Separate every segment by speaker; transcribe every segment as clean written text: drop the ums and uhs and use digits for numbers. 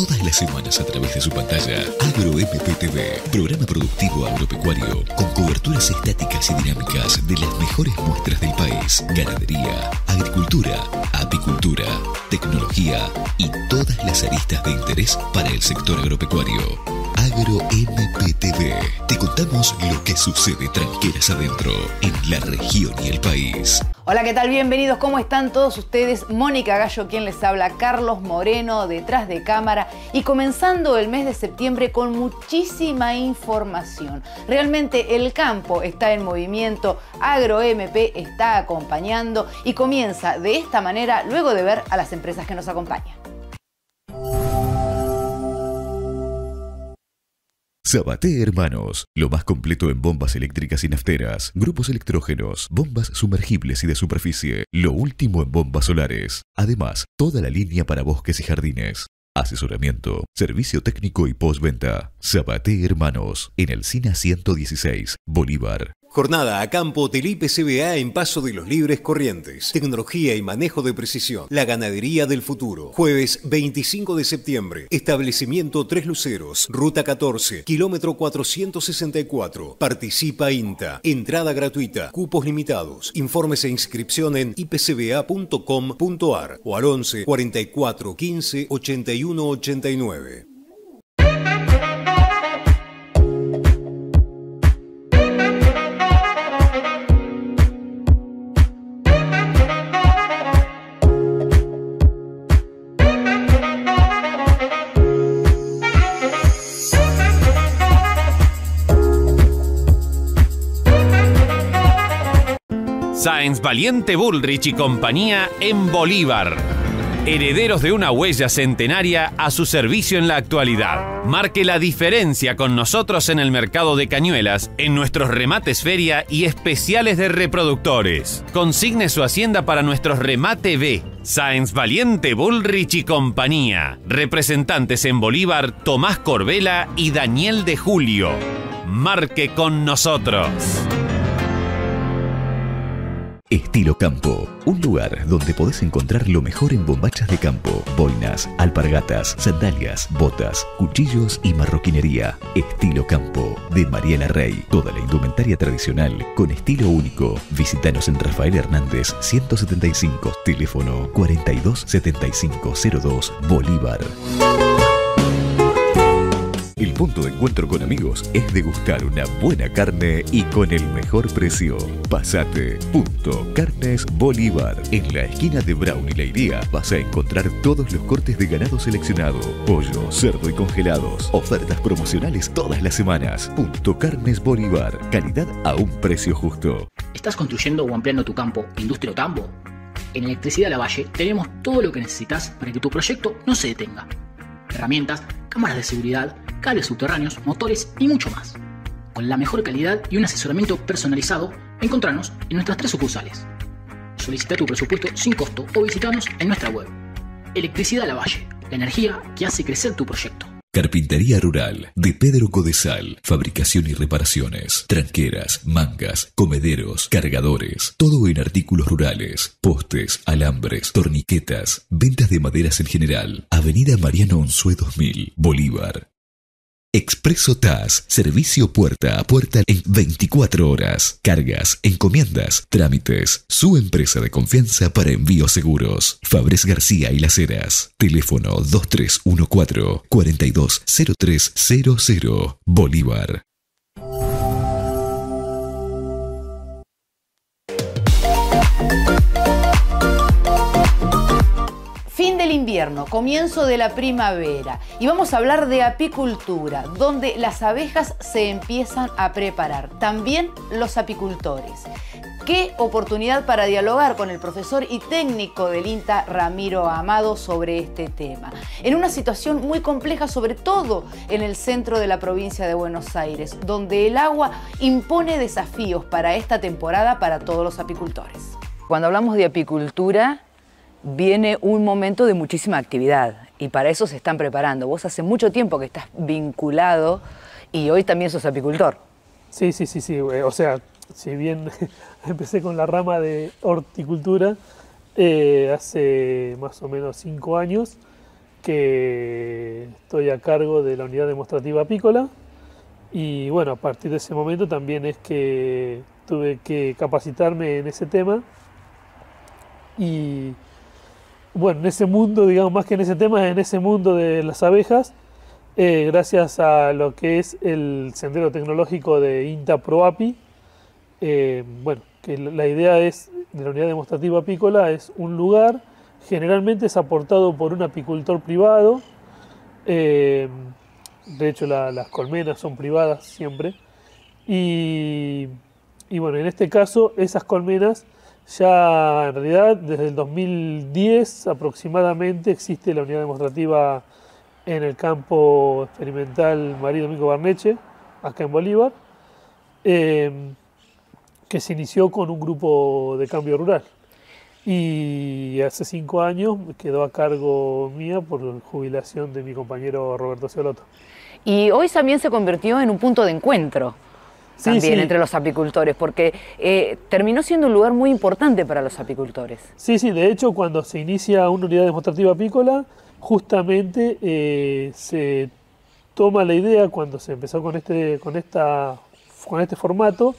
Speaker 1: todas las semanas a través de su pantalla. AgroMPTV, programa productivo agropecuario con coberturas estáticas y dinámicas de las mejores muestras del país. Ganadería, agricultura, apicultura, tecnología y todas las aristas de interés para el sector agropecuario. AgroMPTV. Te contamos lo que sucede tranqueras adentro, en la región y el país.
Speaker 2: Hola, ¿qué tal? Bienvenidos. ¿Cómo están todos ustedes? Mónica Gallo, quien les habla, Carlos Moreno, detrás de cámara, y comenzando el mes de septiembre con muchísima información. Realmente el campo está en movimiento, AgroMP está acompañando y comienza de esta manera luego de ver a las empresas que nos acompañan.
Speaker 1: Sabaté Hermanos, lo más completo en bombas eléctricas y nafteras, grupos electrógenos, bombas sumergibles y de superficie, lo último en bombas solares. Además, toda la línea para bosques y jardines. Asesoramiento, servicio técnico y postventa. Sabaté Hermanos, en el SINA 116, Bolívar.
Speaker 3: Jornada a campo del IPCBA en Paso de los Libres Corrientes. Tecnología y manejo de precisión. La ganadería del futuro. Jueves 25 de septiembre. Establecimiento Tres Luceros. Ruta 14. Kilómetro 464. Participa INTA. Entrada gratuita. Cupos limitados. Informes e inscripción en ipcba.com.ar o al 11 44 15 81 89.
Speaker 4: Sáenz Valiente Bullrich y compañía en Bolívar. Herederos de una huella centenaria a su servicio en la actualidad. Marque la diferencia con nosotros en el mercado de Cañuelas, en nuestros remates feria y especiales de reproductores. Consigne su hacienda para nuestros remate B. Sáenz Valiente Bullrich y compañía. Representantes en Bolívar, Tomás Corbela y Daniel de Julio. Marque con nosotros.
Speaker 1: Estilo Campo, un lugar donde podés encontrar lo mejor en bombachas de campo, boinas, alpargatas, sandalias, botas, cuchillos y marroquinería. Estilo Campo, de Mariela Rey. Toda la indumentaria tradicional con estilo único. Visítanos en Rafael Hernández 175, teléfono 427502, Bolívar. El punto de encuentro con amigos es degustar una buena carne y con el mejor precio. Pasate. Punto Carnes Bolívar. En la esquina de Brown y Leiría vas a encontrar todos los cortes de ganado seleccionado. Pollo, cerdo y congelados. Ofertas promocionales todas las semanas. Punto Carnes Bolívar. Calidad a un precio justo.
Speaker 5: ¿Estás construyendo o ampliando tu campo, industria o tambo? En Electricidad Lavalle tenemos todo lo que necesitas para que tu proyecto no se detenga. Herramientas, cámaras de seguridad, cables subterráneos, motores y mucho más. Con la mejor calidad y un asesoramiento personalizado, encontranos en nuestras 3 sucursales. Solicita tu presupuesto sin costo o visitanos en nuestra web. Electricidad Lavalle, la energía que hace crecer tu proyecto.
Speaker 1: Carpintería Rural, de Pedro Codesal. Fabricación y reparaciones. Tranqueras, mangas, comederos, cargadores. Todo en artículos rurales. Postes, alambres, torniquetas. Ventas de maderas en general. Avenida Mariano Unzué 2000, Bolívar. Expreso TAS, servicio puerta a puerta en 24 horas. Cargas, encomiendas, trámites. Su empresa de confianza para envíos seguros. Fabres García y Las Heras. Teléfono 2314-420300, Bolívar.
Speaker 2: Fin del invierno, comienzo de la primavera y vamos a hablar de apicultura, donde las abejas se empiezan a preparar, también los apicultores. Qué oportunidad para dialogar con el profesor y técnico del INTA, Ramiro Amado, sobre este tema. En una situación muy compleja, sobre todo en el centro de la provincia de Buenos Aires, donde el agua impone desafíos para esta temporada para todos los apicultores. Cuando hablamos de apicultura, viene un momento de muchísima actividad y para eso se están preparando. Vos hace mucho tiempo que estás vinculado y hoy también sos apicultor.
Speaker 6: Sí. O sea, si bien empecé con la rama de horticultura hace más o menos 5 años, que estoy a cargo de la unidad demostrativa apícola y bueno, a partir de ese momento también es que tuve que capacitarme en ese tema y bueno, en ese mundo, digamos, más que en ese tema, en ese mundo de las abejas, gracias a lo que es el sendero tecnológico de INTA ProApi, bueno, que la idea es, de la unidad demostrativa apícola, es un lugar, generalmente es aportado por un apicultor privado, de hecho las colmenas son privadas siempre, y bueno, en este caso esas colmenas ya en realidad desde el 2010 aproximadamente existe la unidad demostrativa en el campo experimental María Domingo Barneche, acá en Bolívar, que se inició con un grupo de cambio rural. Y hace 5 años quedó a cargo mía por jubilación de mi compañero Roberto Ciolotto.
Speaker 2: Y hoy también se convirtió en un punto de encuentro también entre los apicultores, porque terminó siendo un lugar muy importante para los apicultores.
Speaker 6: Sí, de hecho cuando se inicia una unidad demostrativa apícola, justamente se toma la idea cuando se empezó con este formato,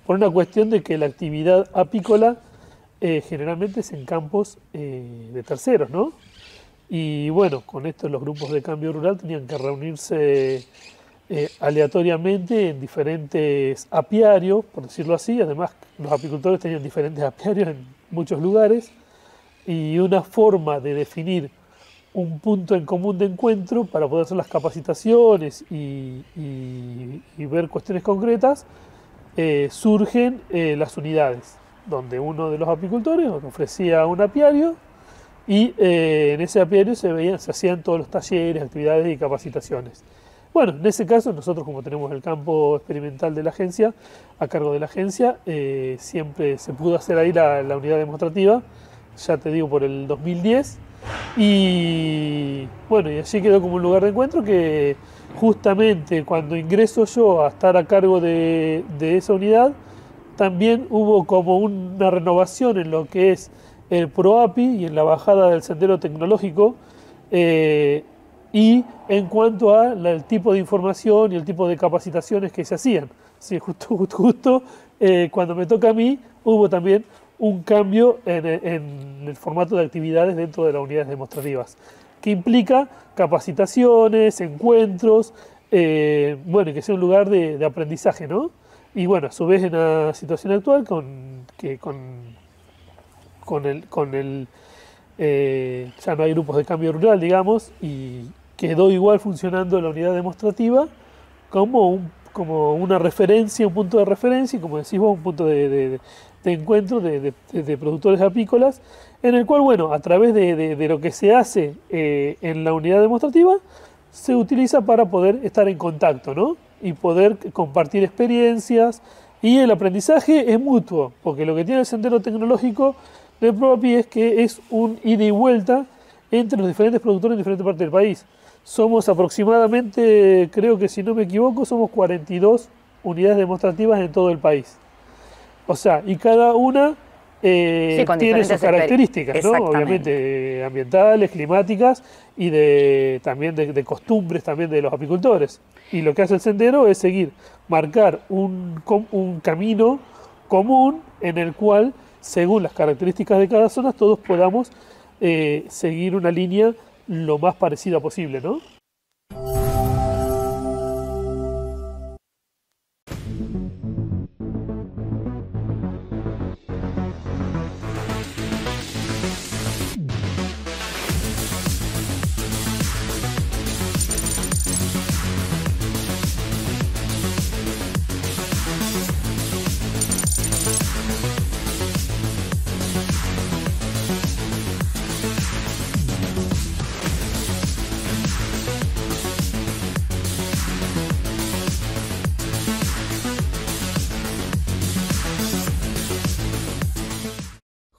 Speaker 6: por una cuestión de que la actividad apícola generalmente es en campos de terceros, ¿no? Y bueno, con esto los grupos de cambio rural tenían que reunirse aleatoriamente en diferentes apiarios, por decirlo así. Además, los apicultores tenían diferentes apiarios en muchos lugares, y una forma de definir un punto en común de encuentro para poder hacer las capacitaciones y ver cuestiones concretas, surgen las unidades, donde uno de los apicultores ofrecía un apiario y en ese apiario se hacían todos los talleres, actividades y capacitaciones. Bueno, en ese caso nosotros, como tenemos el campo experimental de la agencia, a cargo de la agencia, siempre se pudo hacer ahí la unidad demostrativa, ya te digo, por el 2010, y bueno, y allí quedó como un lugar de encuentro que justamente cuando ingreso yo a estar a cargo de esa unidad, también hubo como una renovación en lo que es el ProApi y en la bajada del sendero tecnológico, y en cuanto al tipo de información y el tipo de capacitaciones que se hacían. Sí, justo cuando me toca a mí, hubo también un cambio en el formato de actividades dentro de las unidades demostrativas, que implica capacitaciones, encuentros, bueno, y que sea un lugar de aprendizaje, ¿no? Y bueno, a su vez en la situación actual, ya no hay grupos de cambio rural, digamos, y quedó igual funcionando la unidad demostrativa como una referencia, un punto de referencia, y como decís vos, un punto de encuentro de productores apícolas, en el cual, bueno, a través de lo que se hace en la unidad demostrativa, se utiliza para poder estar en contacto, ¿no? Y poder compartir experiencias, y el aprendizaje es mutuo, porque lo que tiene el sendero tecnológico de ProApi es que es un ida y vuelta entre los diferentes productores en diferentes partes del país. Somos aproximadamente, creo que si no me equivoco, somos 42 unidades demostrativas en todo el país. O sea, y cada una tiene sus características, ¿no? Obviamente ambientales, climáticas y también de costumbres también de los apicultores. Y lo que hace el sendero es marcar un camino común en el cual, según las características de cada zona, todos podamos seguir una línea lo más parecida posible, ¿no?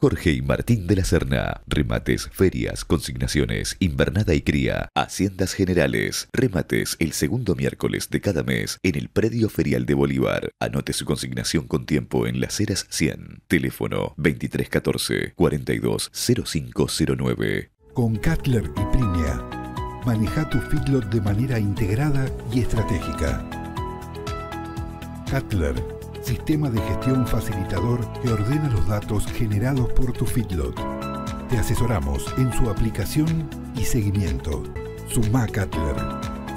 Speaker 1: Jorge y Martín de la Serna. Remates, ferias, consignaciones, invernada y cría, haciendas generales. Remates el segundo miércoles de cada mes en el predio ferial de Bolívar. Anote su consignación con tiempo en Las Heras 100. Teléfono 2314 420509.
Speaker 7: Con Cutler y Plinia Maneja tu feedlot de manera integrada y estratégica. Cutler, sistema de gestión facilitador que ordena los datos generados por tu feedlot. Te asesoramos en su aplicación y seguimiento. Sumá Cutler.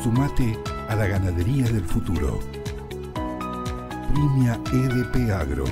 Speaker 7: Sumate a la ganadería del futuro. Primia EDP Agro.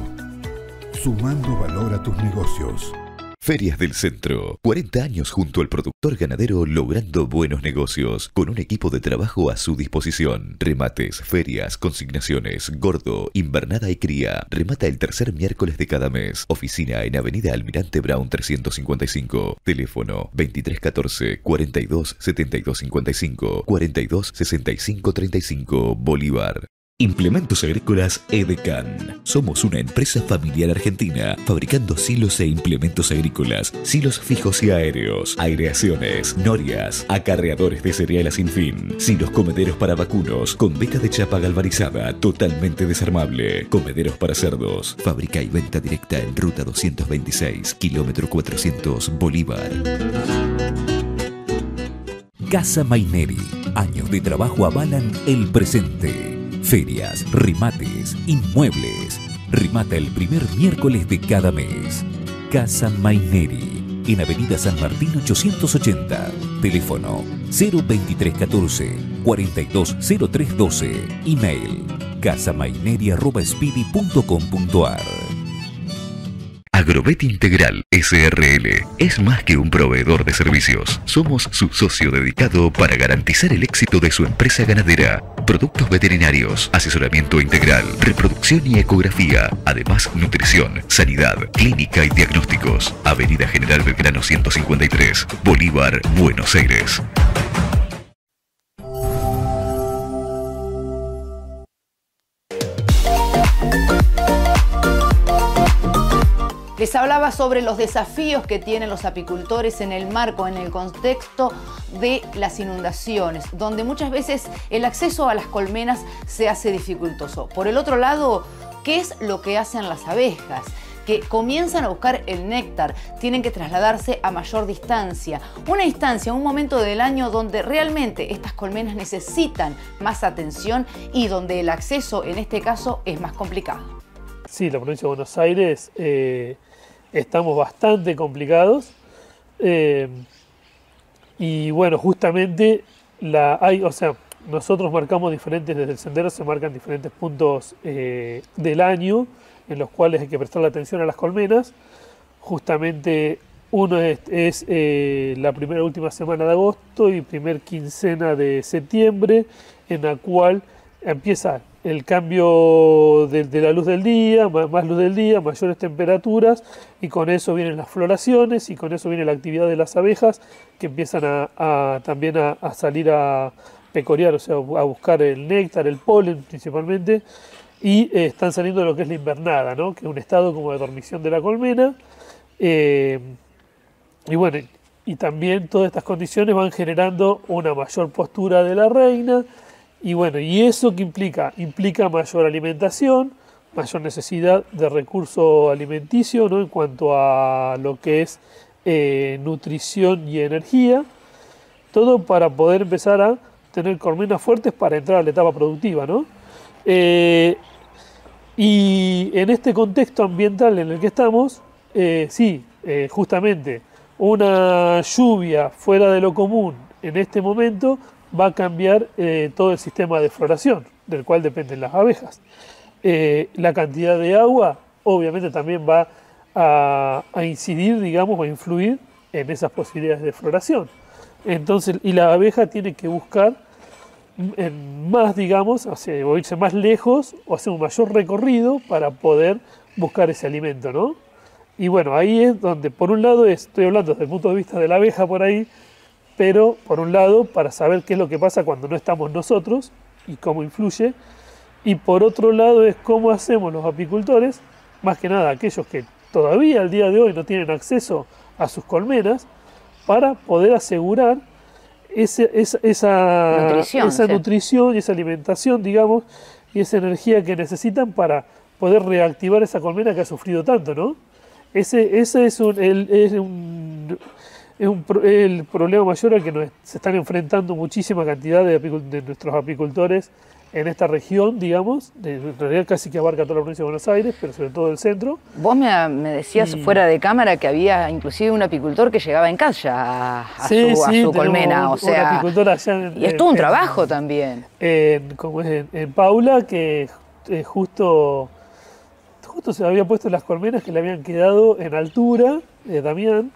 Speaker 7: Sumando valor a tus negocios.
Speaker 1: Ferias del Centro. 40 años junto al productor ganadero logrando buenos negocios, con un equipo de trabajo a su disposición. Remates, ferias, consignaciones, gordo, invernada y cría. Remata el tercer miércoles de cada mes. Oficina en Avenida Almirante Brown 355. Teléfono 2314 42 72 55 42 65 35 Bolívar. Implementos Agrícolas Edecan. Somos una empresa familiar argentina fabricando silos e implementos agrícolas, silos fijos y aéreos, aireaciones, norias, acarreadores de cereal a sin fin, silos comederos para vacunos con veta de chapa galvanizada totalmente desarmable, comederos para cerdos. Fábrica y venta directa en Ruta 226, kilómetro 400, Bolívar. Casa Maineri. Años de trabajo avalan el presente. Ferias, remates, inmuebles. Remata el primer miércoles de cada mes. Casa Maineri, en Avenida San Martín 880. Teléfono 02314 420312. Email casamaineri@speedy.com.ar. Agrovet Integral SRL es más que un proveedor de servicios. Somos su socio dedicado para garantizar el éxito de su empresa ganadera. Productos veterinarios, asesoramiento integral, reproducción y ecografía. Además, nutrición, sanidad, clínica y diagnósticos. Avenida General Belgrano 153, Bolívar, Buenos Aires.
Speaker 2: Les hablaba sobre los desafíos que tienen los apicultores en el marco, en el contexto de las inundaciones, donde muchas veces el acceso a las colmenas se hace dificultoso. Por el otro lado, ¿qué es lo que hacen las abejas? Que comienzan a buscar el néctar, tienen que trasladarse a mayor distancia. Una distancia, un momento del año donde realmente estas colmenas necesitan más atención y donde el acceso, en este caso, es más complicado.
Speaker 6: Sí, la provincia de Buenos Aires estamos bastante complicados y bueno, justamente nosotros marcamos desde el sendero se marcan diferentes puntos del año en los cuales hay que prestarle atención a las colmenas. Justamente uno es la última semana de agosto y primer quincena de septiembre, en la cual empieza el cambio de la luz del día, más luz del día, mayores temperaturas, y con eso vienen las floraciones y con eso viene la actividad de las abejas que empiezan también a salir a pecorear, o sea, a buscar el néctar, el polen principalmente, y están saliendo de lo que es la invernada, ¿no? Que es un estado como de dormición de la colmena. Y bueno, y también todas estas condiciones van generando una mayor postura de la reina. Y bueno, ¿y eso qué implica? Implica mayor alimentación, mayor necesidad de recurso alimenticio, ¿no? En cuanto a lo que es nutrición y energía, todo para poder empezar a tener colmenas fuertes para entrar a la etapa productiva, ¿no? Y en este contexto ambiental en el que estamos, justamente una lluvia fuera de lo común en este momento va a cambiar todo el sistema de floración, del cual dependen las abejas. La cantidad de agua obviamente también va a incidir, digamos, o a influir en esas posibilidades de floración. Entonces, y la abeja tiene que buscar más, digamos, o irse más lejos o hacer un mayor recorrido para poder buscar ese alimento, ¿no? Y bueno, ahí es donde, por un lado, estoy hablando desde el punto de vista de la abeja por ahí, pero por un lado para saber qué es lo que pasa cuando no estamos nosotros y cómo influye, y por otro lado es cómo hacemos los apicultores, más que nada aquellos que todavía al día de hoy no tienen acceso a sus colmenas, para poder asegurar esa nutrición y esa alimentación, digamos, y esa energía que necesitan para poder reactivar esa colmena que ha sufrido tanto, ¿no? el problema mayor al que se están enfrentando muchísima cantidad de nuestros apicultores en esta región, digamos, en realidad casi que abarca toda la provincia de Buenos Aires, pero sobre todo el centro.
Speaker 2: Vos me decías fuera de cámara que había inclusive un apicultor que llegaba en calla a su colmena, o sea, allá y es todo un trabajo también.
Speaker 6: Como es en Paula, que justo se había puesto las colmenas que le habían quedado en altura, Damián,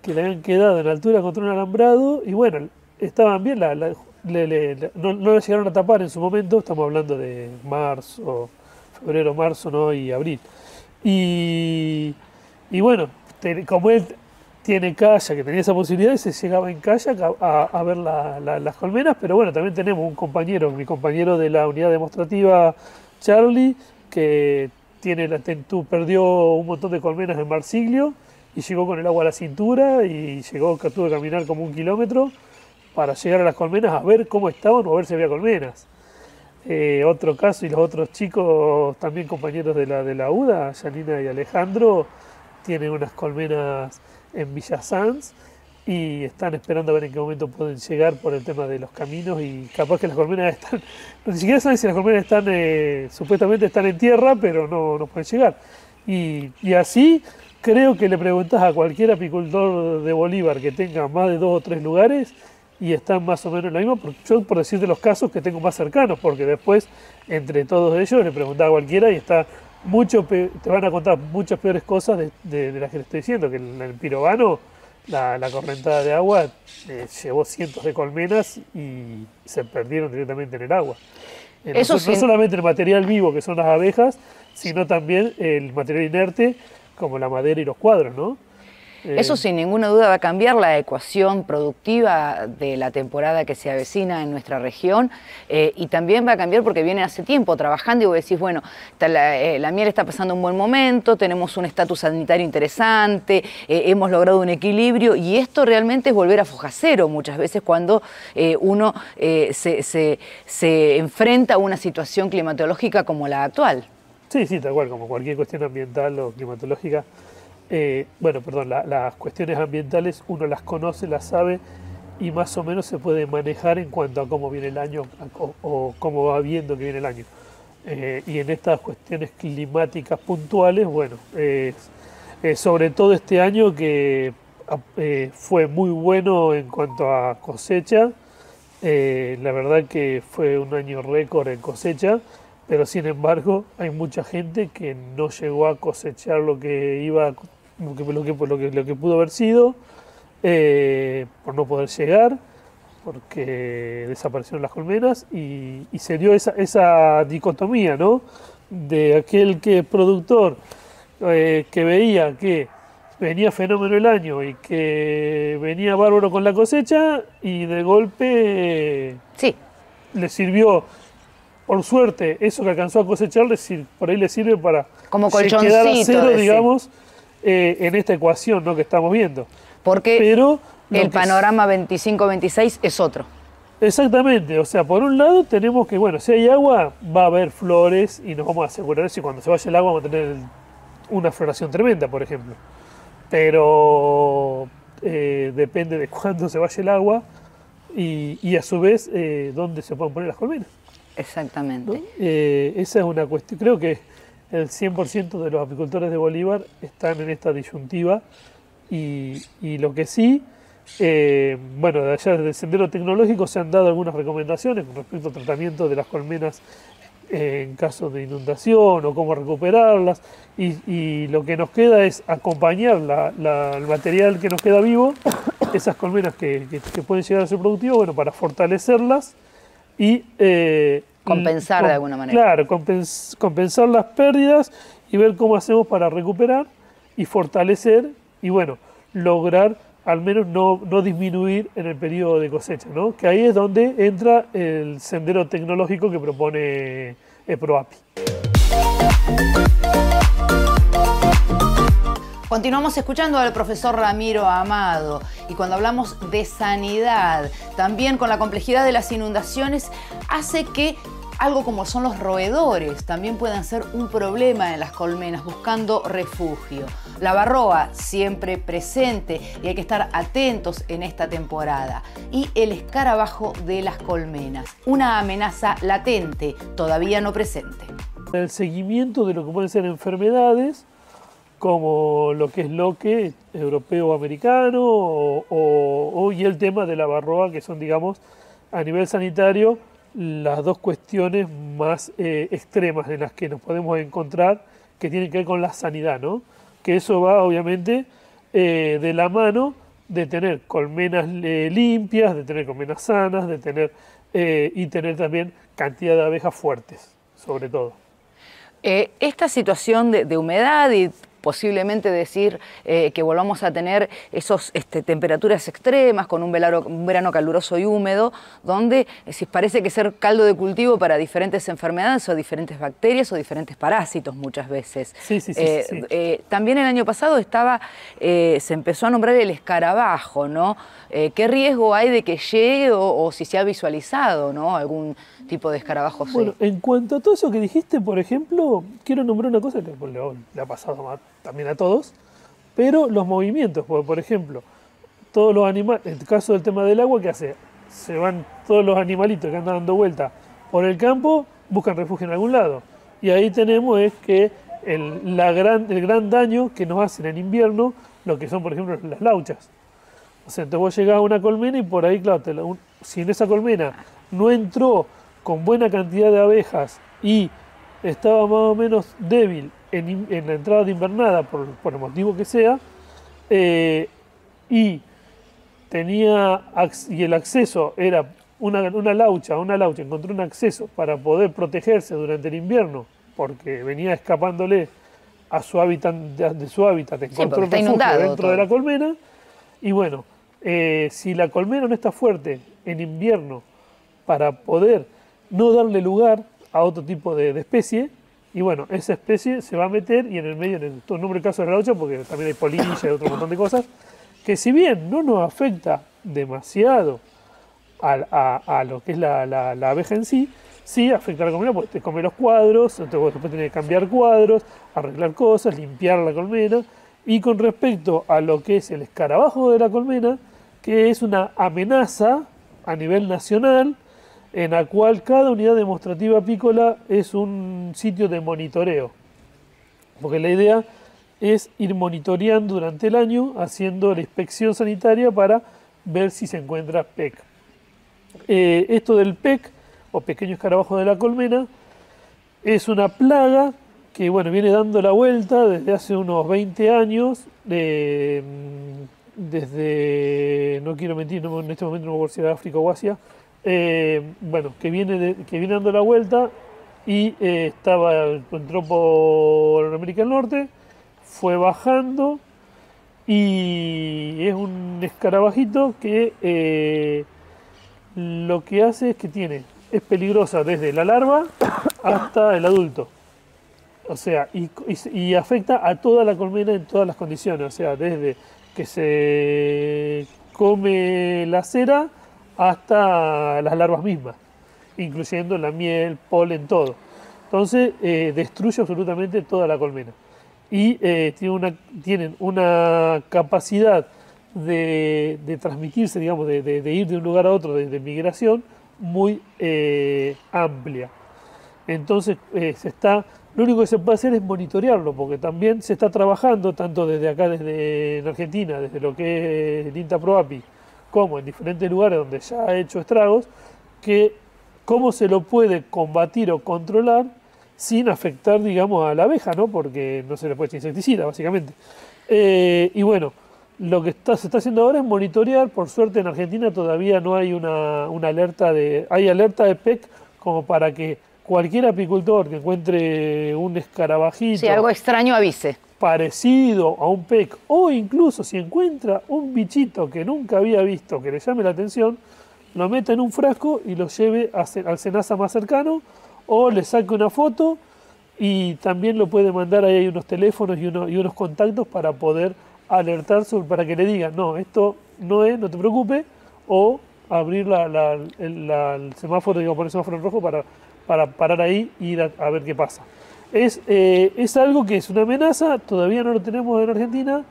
Speaker 6: que le habían quedado en altura contra un alambrado, y bueno, estaban bien, no la llegaron a tapar en su momento, estamos hablando de marzo, febrero, marzo, ¿no? Y abril. Y bueno, como él tiene calla, que tenía esa posibilidad, se llegaba en calla a ver las colmenas, pero bueno, también tenemos un compañero, mi compañero de la unidad demostrativa, Charlie, que perdió un montón de colmenas en Marsiglio y llegó con el agua a la cintura y tuvo que caminar como 1 kilómetro para llegar a las colmenas a ver cómo estaban o a ver si había colmenas. Otro caso, y los otros chicos, también compañeros de la UDA, Janina y Alejandro, tienen unas colmenas en Villa Sanz y están esperando a ver en qué momento pueden llegar por el tema de los caminos, y capaz que las colmenas están, ni siquiera saben si las colmenas están, supuestamente están en tierra, pero no pueden llegar. Y así creo que le preguntás a cualquier apicultor de Bolívar que tenga más de 2 o 3 lugares y están más o menos en lo mismo, yo por decirte los casos que tengo más cercanos, porque después entre todos ellos le preguntaba a cualquiera y te van a contar muchas peores cosas de las que le estoy diciendo, que en el Pirovano la correntada de agua llevó cientos de colmenas y se perdieron directamente en el agua. No solamente el material vivo, que son las abejas, sino también el material inerte, como la madera y los cuadros, ¿no?
Speaker 2: Eso sin ninguna duda va a cambiar la ecuación productiva de la temporada que se avecina en nuestra región, y también va a cambiar porque viene hace tiempo trabajando y vos decís, bueno, la miel está pasando un buen momento, tenemos un estatus sanitario interesante, hemos logrado un equilibrio, y esto realmente es volver a foja cero muchas veces cuando uno se enfrenta a una situación climatológica como la actual.
Speaker 6: Sí, tal cual, como cualquier cuestión ambiental o climatológica. Las cuestiones ambientales uno las conoce, las sabe y más o menos se puede manejar en cuanto a cómo viene el año o cómo va viendo que viene el año. Y en estas cuestiones climáticas puntuales, sobre todo este año que fue muy bueno en cuanto a cosecha, la verdad que fue un año récord en cosecha, pero sin embargo hay mucha gente que no llegó a cosechar lo que pudo haber sido, por no poder llegar, porque desaparecieron las colmenas y se dio esa dicotomía, ¿no? De aquel productor que veía que venía fenómeno el año y que venía bárbaro con la cosecha, y de golpe le sirvió. Por suerte, eso que alcanzó a cosechar, por ahí le sirve para
Speaker 2: como
Speaker 6: quedar a cero, digamos, en esta ecuación, ¿no?, que estamos viendo.
Speaker 2: Porque el panorama 25-26 es otro.
Speaker 6: Exactamente, o sea, por un lado tenemos que, si hay agua, va a haber flores y nos vamos a asegurar si cuando se vaya el agua vamos a tener una floración tremenda, por ejemplo. Pero depende de cuándo se vaya el agua y a su vez dónde se pueden poner las colmenas.
Speaker 2: Exactamente.
Speaker 6: ¿No? Esa es una cuestión. Creo que el 100% de los apicultores de Bolívar están en esta disyuntiva y lo que sí, de allá desde el Sendero Tecnológico se han dado algunas recomendaciones con respecto al tratamiento de las colmenas en caso de inundación o cómo recuperarlas, y lo que nos queda es acompañar el material que nos queda vivo, esas colmenas que pueden llegar a ser productivas, para fortalecerlas y
Speaker 2: compensar de alguna manera.
Speaker 6: Claro, compensar las pérdidas y ver cómo hacemos para recuperar y fortalecer y lograr al menos no disminuir en el periodo de cosecha, ¿no? Que ahí es donde entra el sendero tecnológico que propone ProApi.
Speaker 2: Continuamos escuchando al profesor Ramiro Amado, y cuando hablamos de sanidad, también con la complejidad de las inundaciones, hace que Algo como son los roedores también pueden ser un problema en las colmenas buscando refugio. La varroa siempre presente y hay que estar atentos en esta temporada. Y el escarabajo de las colmenas, una amenaza latente, todavía no presente.
Speaker 6: El seguimiento de lo que pueden ser enfermedades como lo que es loque europeo o americano y el tema de la varroa, que son, digamos, a nivel sanitario, las dos cuestiones más extremas en las que nos podemos encontrar, que tienen que ver con la sanidad, ¿no? Que eso va obviamente de la mano de tener colmenas limpias, de tener colmenas sanas, de tener y tener también cantidad de abejas fuertes, sobre todo.
Speaker 2: Esta situación de humedad y posiblemente decir que volvamos a tener esas temperaturas extremas con un verano caluroso y húmedo, donde parece que ser caldo de cultivo para diferentes enfermedades o diferentes bacterias o diferentes parásitos muchas veces.
Speaker 6: Sí.
Speaker 2: También el año pasado se empezó a nombrar el escarabajo, ¿no? ¿Qué riesgo hay de que llegue o si se ha visualizado, ¿no? Algún tipo de escarabajo?
Speaker 6: Bueno, en cuanto a todo eso que dijiste, por ejemplo, quiero nombrar una cosa que le ha pasado también a todos, pero los movimientos, porque, por ejemplo, todos los animales, en el caso del tema del agua, ¿qué hace? Se van todos los animalitos que andan dando vuelta por el campo, buscan refugio en algún lado. Y ahí tenemos es que el gran daño que nos hacen en invierno, lo que son, por ejemplo, las lauchas. O sea, entonces vos llegás a una colmena y por ahí, claro, si en esa colmena no entró con buena cantidad de abejas y estaba más o menos débil en la entrada de invernada, por el motivo que sea, y el acceso era una laucha, encontró un acceso para poder protegerse durante el invierno, porque venía escapándole a su hábitat, encontró un refugio dentro de la colmena, y bueno, si la colmena no está fuerte en invierno para poder no darle lugar a otro tipo de especie, y bueno, esa especie se va a meter y en el medio, en todo el nombre del caso de la laucha, porque también hay polilla y otro montón de cosas, que si bien no nos afecta demasiado a lo que es la abeja en sí, sí afecta a la colmena porque te come los cuadros, entonces después tenés que cambiar cuadros, arreglar cosas, limpiar la colmena. Y con respecto a lo que es el escarabajo de la colmena, que es una amenaza a nivel nacional, en la cual cada unidad demostrativa apícola es un sitio de monitoreo. Porque la idea es ir monitoreando durante el año, haciendo la inspección sanitaria para ver si se encuentra PEC. Esto del PEC, o pequeño escarabajo de la colmena, es una plaga que bueno, viene dando la vuelta desde hace unos 20 años, desde, no quiero mentir, en este momento no me acuerdo si era África o Asia, bueno, que viene dando la vuelta y entró por América del Norte, fue bajando y es un escarabajito que lo que hace es que es peligrosa desde la larva hasta el adulto. O sea, y afecta a toda la colmena en todas las condiciones, o sea, desde que se come la cera hasta las larvas mismas, incluyendo la miel, polen, todo. Entonces, destruye absolutamente toda la colmena. Y tienen una capacidad de transmitirse, digamos, de ir de un lugar a otro, de migración, muy amplia. Entonces, lo único que se puede hacer es monitorearlo, porque también se está trabajando, tanto desde acá, en Argentina, desde lo que es el INTA ProAPI, como en diferentes lugares donde ya ha hecho estragos, que cómo se lo puede combatir o controlar sin afectar, digamos, a la abeja, ¿no? Porque no se le puede echar insecticida, básicamente. Y bueno, lo que se está haciendo ahora es monitorear. Por suerte en Argentina todavía no hay una alerta hay alerta de PEC como para que cualquier apicultor que encuentre un escarabajito,
Speaker 2: sí, algo extraño, avise,
Speaker 6: parecido a un PEC, o incluso si encuentra un bichito que nunca había visto, que le llame la atención, lo meta en un frasco y lo lleve al SENASA más cercano, o le saque una foto y también lo puede mandar. Ahí hay unos teléfonos y unos contactos para poder alertar para que le digan, no, esto no es, no te preocupes, o abrir el semáforo, digo, poner el semáforo en rojo para parar ahí e ir a ver qué pasa. Es algo que es una amenaza, todavía no lo tenemos en Argentina,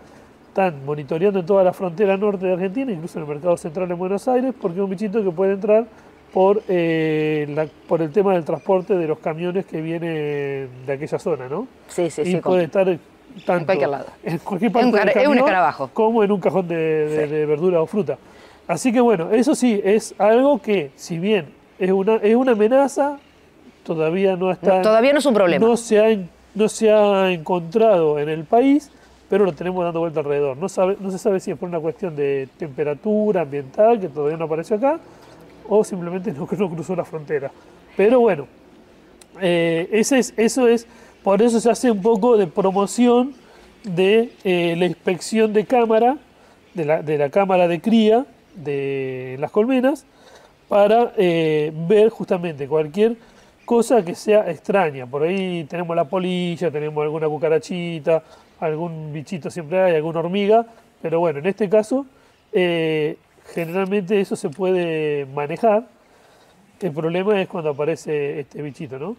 Speaker 6: están monitoreando en toda la frontera norte de Argentina, incluso en el mercado central en Buenos Aires, porque es un bichito que puede entrar por el tema del transporte de los camiones que vienen de aquella zona, ¿no?
Speaker 2: Sí, sí,
Speaker 6: y
Speaker 2: sí.
Speaker 6: puede estar tanto
Speaker 2: en cualquier lado.
Speaker 6: En cualquier parte del camión,
Speaker 2: es un escarabajo.
Speaker 6: como en un cajón de verdura o fruta. Así que bueno, eso sí, es algo que, si bien es una amenaza, todavía no está...
Speaker 2: Todavía no es un problema.
Speaker 6: No se ha encontrado en el país, pero lo tenemos dando vuelta alrededor. No se sabe si es por una cuestión de temperatura ambiental, que todavía no apareció acá, o simplemente no cruzó la frontera. Pero bueno, por eso se hace un poco de promoción de la inspección de cámara, de la cámara de cría de las colmenas, para ver justamente cualquier cosa que sea extraña. Por ahí tenemos la polilla, tenemos alguna cucarachita, algún bichito siempre hay, alguna hormiga, pero bueno, en este caso generalmente eso se puede manejar. El problema es cuando aparece este bichito, ¿no?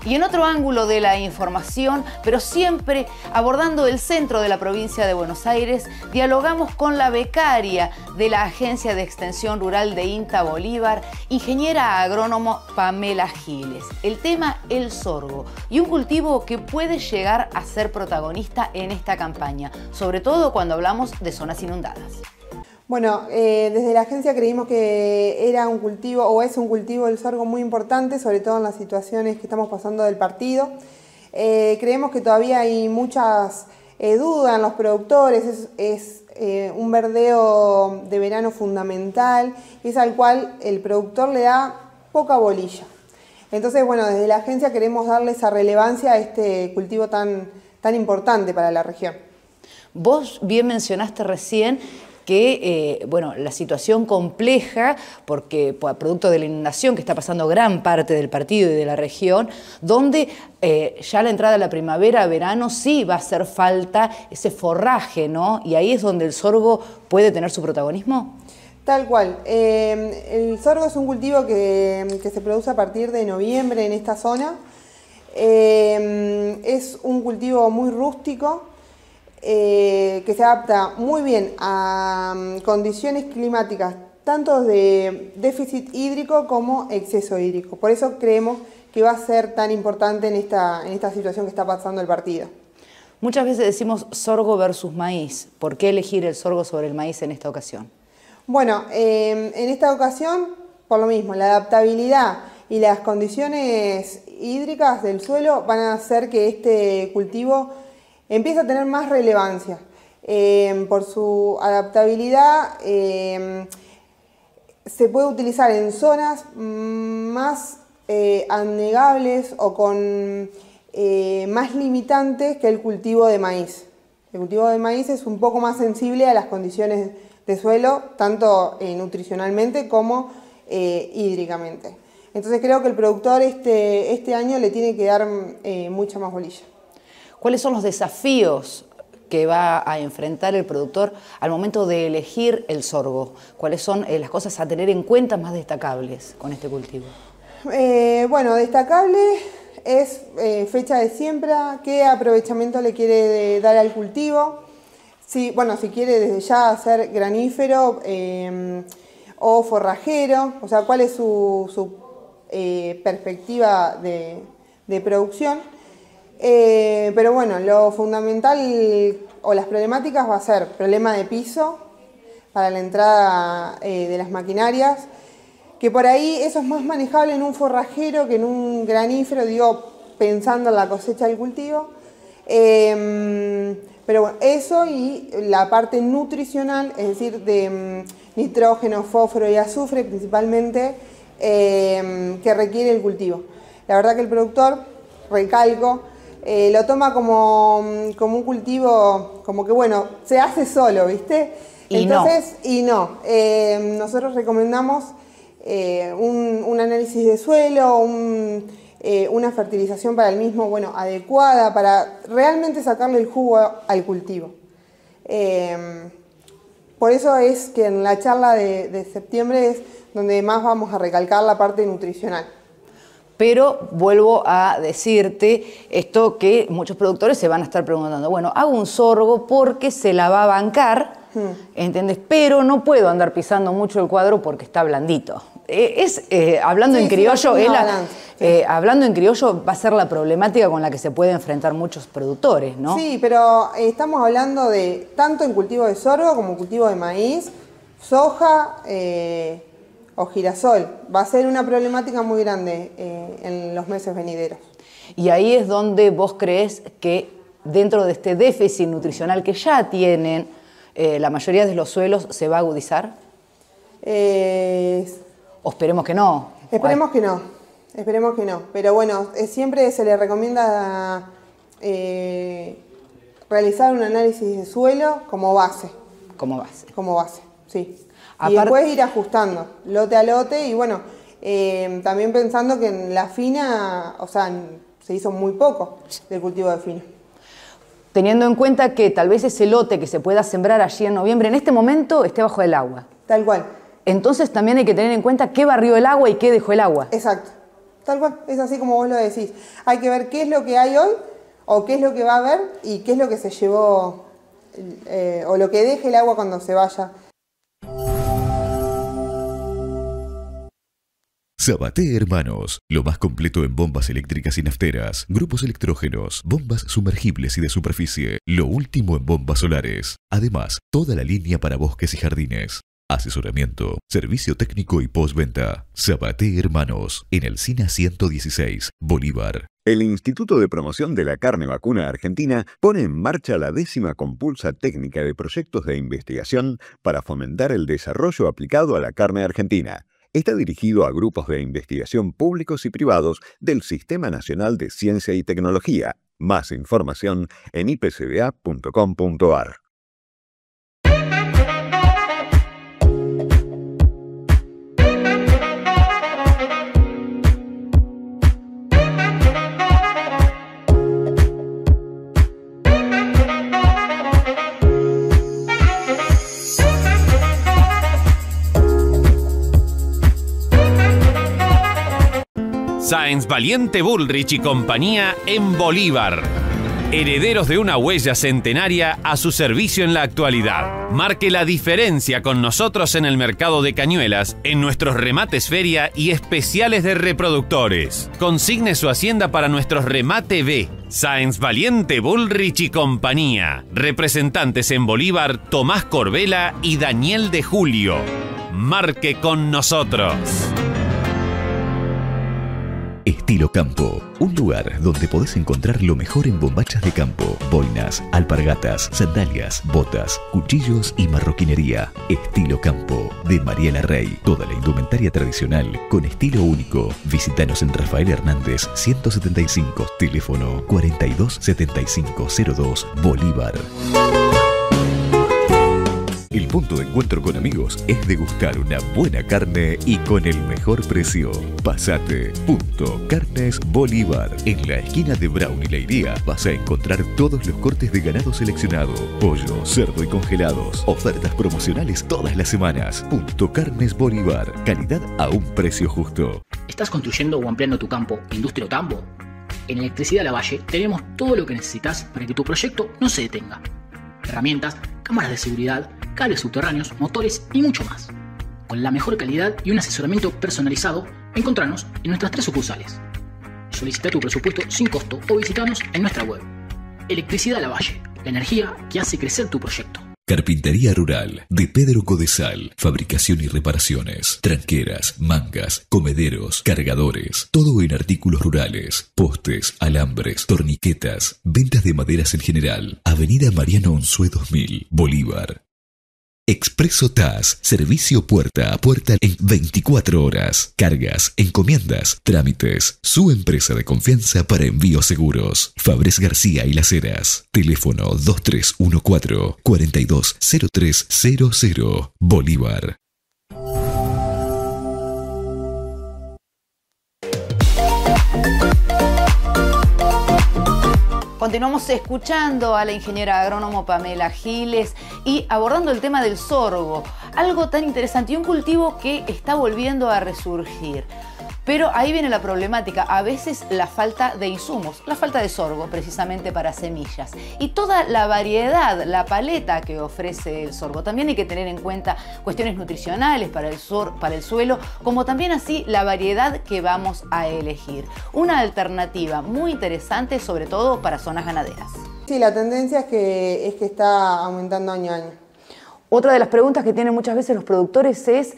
Speaker 2: Y en otro ángulo de la información, pero siempre abordando el centro de la provincia de Buenos Aires, dialogamos con la becaria de la Agencia de Extensión Rural de INTA Bolívar, ingeniera agrónomo Pamela Giles. El tema, el sorgo, y un cultivo que puede llegar a ser protagonista en esta campaña, sobre todo cuando hablamos de zonas inundadas.
Speaker 8: Bueno, desde la agencia creímos que era un cultivo, o es un cultivo del sorgo muy importante, sobre todo en las situaciones que estamos pasando del partido. Creemos que todavía hay muchas dudas en los productores, es un verdeo de verano fundamental, es al cual el productor le da poca bolilla. Entonces, bueno, desde la agencia queremos darle esa relevancia a este cultivo tan importante para la región.
Speaker 2: Vos bien mencionaste recién que la situación compleja, porque producto de la inundación que está pasando gran parte del partido y de la región, donde ya a la entrada de la primavera, verano, sí va a hacer falta ese forraje, ¿no? Y ahí es donde el sorgo puede tener su protagonismo.
Speaker 8: Tal cual. El sorgo es un cultivo que se produce a partir de noviembre en esta zona. Es un cultivo muy rústico, que se adapta muy bien a condiciones climáticas, tanto de déficit hídrico como exceso hídrico. Por eso creemos que va a ser tan importante en esta situación que está pasando el partido.
Speaker 2: Muchas veces decimos sorgo versus maíz. ¿Por qué elegir el sorgo sobre el maíz en esta ocasión?
Speaker 8: Bueno, en esta ocasión, por lo mismo, la adaptabilidad y las condiciones hídricas del suelo van a hacer que este cultivo empieza a tener más relevancia. Por su adaptabilidad, se puede utilizar en zonas más anegables o con más limitantes que el cultivo de maíz. El cultivo de maíz es un poco más sensible a las condiciones de suelo, tanto nutricionalmente como hídricamente. Entonces creo que el productor este año le tiene que dar mucha más bolilla.
Speaker 2: ¿Cuáles son los desafíos que va a enfrentar el productor al momento de elegir el sorgo? ¿Cuáles son las cosas a tener en cuenta más destacables con este cultivo?
Speaker 8: Bueno, destacable es fecha de siembra, qué aprovechamiento le quiere dar al cultivo, si quiere desde ya hacer granífero o forrajero, o sea, cuál es su perspectiva de producción. Pero bueno, lo fundamental o las problemáticas va a ser problema de piso para la entrada de las maquinarias, que por ahí eso es más manejable en un forrajero que en un granífero, digo, pensando en la cosecha del cultivo. Pero bueno, eso y la parte nutricional, es decir, de nitrógeno, fósforo y azufre principalmente, que requiere el cultivo. La verdad que el productor, recalco, lo toma como un cultivo, como que bueno, se hace solo, ¿viste? Nosotros recomendamos un análisis de suelo, una fertilización para el mismo, adecuada, para realmente sacarle el jugo al cultivo. Por eso es que en la charla de septiembre es donde más vamos a recalcar la parte nutricional.
Speaker 2: Pero vuelvo a decirte esto que muchos productores se van a estar preguntando. Bueno, hago un sorgo porque se la va a bancar, ¿entendés? Pero no puedo andar pisando mucho el cuadro porque está blandito. Hablando en criollo, hablando en criollo va a ser la problemática con la que se pueden enfrentar muchos productores, ¿no?
Speaker 8: Sí, pero estamos hablando de tanto en cultivo de sorgo como cultivo de maíz, soja o girasol. Va a ser una problemática muy grande en los meses venideros.
Speaker 2: Y ahí es donde vos crees que dentro de este déficit nutricional que ya tienen la mayoría de los suelos se va a agudizar. O esperemos que no.
Speaker 8: Esperemos que no. Esperemos que no. Pero bueno, siempre se le recomienda realizar un análisis de suelo como base.
Speaker 2: Como base.
Speaker 8: Como base, sí. Y después ir ajustando, lote a lote. Y bueno, también pensando que en la fina, o sea, se hizo muy poco del cultivo de fina.
Speaker 2: Teniendo en cuenta que tal vez ese lote que se pueda sembrar allí en noviembre, en este momento esté bajo el agua.
Speaker 8: Tal cual.
Speaker 2: Entonces también hay que tener en cuenta qué barrió el agua y qué dejó el agua.
Speaker 8: Exacto. Tal cual. Es así como vos lo decís. Hay que ver qué es lo que hay hoy o qué es lo que va a haber y qué es lo que se llevó o lo que deje el agua cuando se vaya.
Speaker 1: Sabaté Hermanos, lo más completo en bombas eléctricas y nafteras, grupos electrógenos, bombas sumergibles y de superficie, lo último en bombas solares. Además, toda la línea para bosques y jardines. Asesoramiento, servicio técnico y postventa. Sabaté Hermanos, en el SINA 116, Bolívar.
Speaker 9: El Instituto de Promoción de la Carne Vacuna Argentina pone en marcha la 10ª compulsa técnica de proyectos de investigación para fomentar el desarrollo aplicado a la carne argentina. Está dirigido a grupos de investigación públicos y privados del Sistema Nacional de Ciencia y Tecnología. Más información en ipcba.com.ar.
Speaker 4: Sáenz Valiente Bullrich y compañía en Bolívar. Herederos de una huella centenaria a su servicio en la actualidad. Marque la diferencia con nosotros en el mercado de cañuelas, en nuestros remates feria y especiales de reproductores. Consigne su hacienda para nuestros remate B. Sáenz Valiente Bullrich y compañía. Representantes en Bolívar, Tomás Corbela y Daniel de Julio. Marque con nosotros.
Speaker 1: Estilo Campo, un lugar donde podés encontrar lo mejor en bombachas de campo, boinas, alpargatas, sandalias, botas, cuchillos y marroquinería. Estilo Campo, de Mariela Rey. Toda la indumentaria tradicional con estilo único. Visítanos en Rafael Hernández 175, teléfono 427502, Bolívar. El punto de encuentro con amigos es degustar una buena carne y con el mejor precio. Pasate. Punto Carnes Bolívar. En la esquina de Brown y Leiría vas a encontrar todos los cortes de ganado seleccionado. Pollo, cerdo y congelados. Ofertas promocionales todas las semanas. Punto Carnes Bolívar. Calidad a un precio justo.
Speaker 5: ¿Estás construyendo o ampliando tu campo, industria o tambo? En Electricidad Lavalle tenemos todo lo que necesitas para que tu proyecto no se detenga. Herramientas, cámaras de seguridad, cables subterráneos, motores y mucho más. Con la mejor calidad y un asesoramiento personalizado, encontranos en nuestras 3 sucursales. Solicita tu presupuesto sin costo o visitanos en nuestra web. Electricidad Lavalle, la energía que hace crecer tu proyecto.
Speaker 1: Carpintería Rural, de Pedro Codesal. Fabricación y reparaciones. Tranqueras, mangas, comederos, cargadores. Todo en artículos rurales. Postes, alambres, torniquetas. Ventas de maderas en general. Avenida Mariano Unzué 2000, Bolívar. Expreso TAS, servicio puerta a puerta en 24 horas. Cargas, encomiendas, trámites. Su empresa de confianza para envíos seguros. Fabres García y Las Heras. Teléfono 2314-420300, Bolívar.
Speaker 2: Continuamos escuchando a la ingeniera agrónomo Pamela Giles y abordando el tema del sorgo, algo tan interesante y un cultivo que está volviendo a resurgir. Pero ahí viene la problemática, a veces la falta de insumos, la falta de sorgo precisamente para semillas y toda la variedad, la paleta que ofrece el sorgo. También hay que tener en cuenta cuestiones nutricionales para el suelo, como también así la variedad que vamos a elegir. Una alternativa muy interesante, sobre todo para zonas ganaderas.
Speaker 8: Sí, la tendencia es que está aumentando año a año.
Speaker 2: Otra de las preguntas que tienen muchas veces los productores es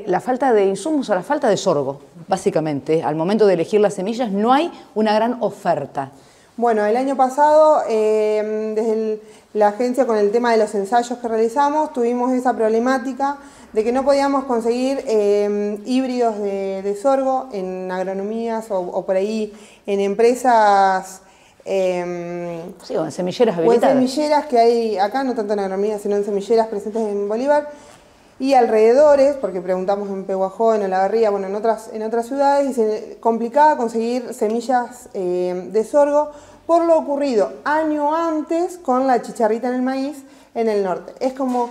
Speaker 2: la falta de insumos o la falta de sorgo. Básicamente, al momento de elegir las semillas no hay una gran oferta.
Speaker 8: Bueno, el año pasado, desde la agencia con el tema de los ensayos que realizamos, tuvimos esa problemática de que no podíamos conseguir híbridos de sorgo en agronomías o por ahí en empresas...
Speaker 2: sí, o en semilleras habilitadas.
Speaker 8: O en semilleras que hay acá, no tanto en agronomía, sino en semilleras presentes en Bolívar y alrededores, porque preguntamos en Pehuajó, en Olavarría, bueno, en otras ciudades, y se complicaba conseguir semillas de sorgo por lo ocurrido año antes con la chicharrita en el maíz en el norte. Es como